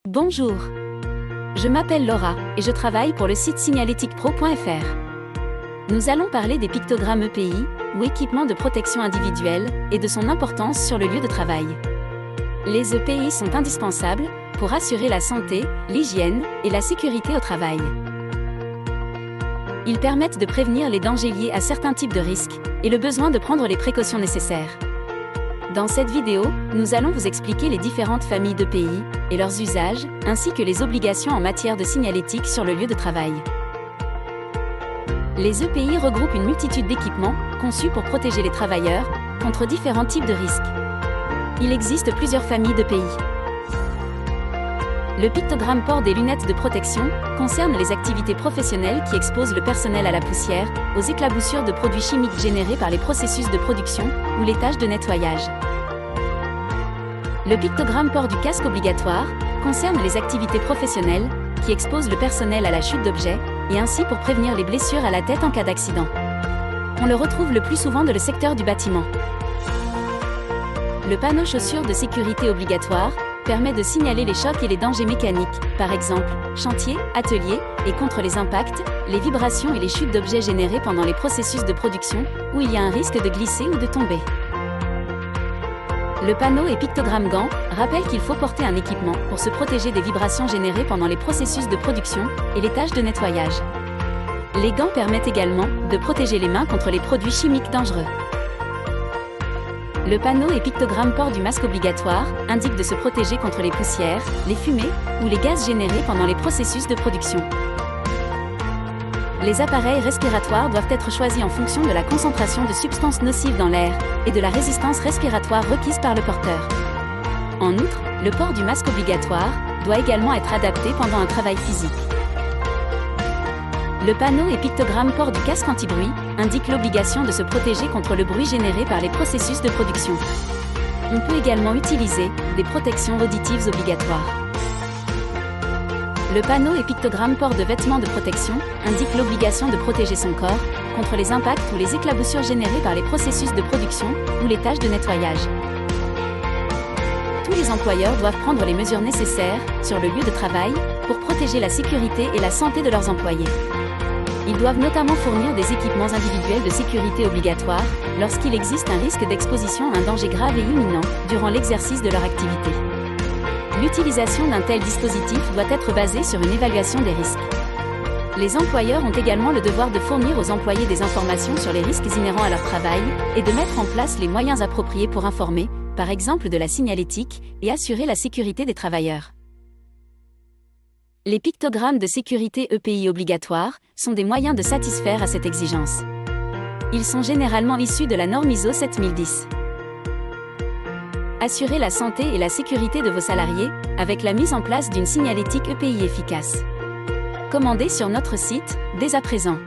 Bonjour. Je m'appelle Laura et je travaille pour le site signaléticpro.fr. Nous allons parler des pictogrammes EPI, ou équipements de protection individuelle, et de son importance sur le lieu de travail. Les EPI sont indispensables pour assurer la santé, l'hygiène et la sécurité au travail. Ils permettent de prévenir les dangers liés à certains types de risques et le besoin de prendre les précautions nécessaires. Dans cette vidéo, nous allons vous expliquer les différentes familles d'EPI et leurs usages, ainsi que les obligations en matière de signalétique sur le lieu de travail. Les EPI regroupent une multitude d'équipements conçus pour protéger les travailleurs contre différents types de risques. Il existe plusieurs familles d'EPI. Le pictogramme port des lunettes de protection concerne les activités professionnelles qui exposent le personnel à la poussière, aux éclaboussures de produits chimiques générés par les processus de production ou les tâches de nettoyage. Le pictogramme port du casque obligatoire concerne les activités professionnelles qui exposent le personnel à la chute d'objets et ainsi pour prévenir les blessures à la tête en cas d'accident. On le retrouve le plus souvent dans le secteur du bâtiment. Le panneau chaussures de sécurité obligatoire permet de signaler les chocs et les dangers mécaniques, par exemple, chantier, atelier, et contre les impacts, les vibrations et les chutes d'objets générées pendant les processus de production, où il y a un risque de glisser ou de tomber. Le panneau et pictogramme gants rappellent qu'il faut porter un équipement pour se protéger des vibrations générées pendant les processus de production et les tâches de nettoyage. Les gants permettent également de protéger les mains contre les produits chimiques dangereux. Le panneau et pictogramme port du masque obligatoire indique de se protéger contre les poussières, les fumées ou les gaz générés pendant les processus de production. Les appareils respiratoires doivent être choisis en fonction de la concentration de substances nocives dans l'air et de la résistance respiratoire requise par le porteur. En outre, le port du masque obligatoire doit également être adapté pendant un travail physique. Le panneau et pictogramme port du casque anti-bruit indique l'obligation de se protéger contre le bruit généré par les processus de production. On peut également utiliser des protections auditives obligatoires. Le panneau et pictogramme port de vêtements de protection indique l'obligation de protéger son corps contre les impacts ou les éclaboussures générées par les processus de production ou les tâches de nettoyage. Tous les employeurs doivent prendre les mesures nécessaires sur le lieu de travail pour protéger la sécurité et la santé de leurs employés. Ils doivent notamment fournir des équipements individuels de sécurité obligatoires lorsqu'il existe un risque d'exposition à un danger grave et imminent durant l'exercice de leur activité. L'utilisation d'un tel dispositif doit être basée sur une évaluation des risques. Les employeurs ont également le devoir de fournir aux employés des informations sur les risques inhérents à leur travail et de mettre en place les moyens appropriés pour informer, par exemple de la signalétique, et assurer la sécurité des travailleurs. Les pictogrammes de sécurité EPI obligatoires sont des moyens de satisfaire à cette exigence. Ils sont généralement issus de la norme ISO 7010. Assurez la santé et la sécurité de vos salariés avec la mise en place d'une signalétique EPI efficace. Commandez sur notre site dès à présent.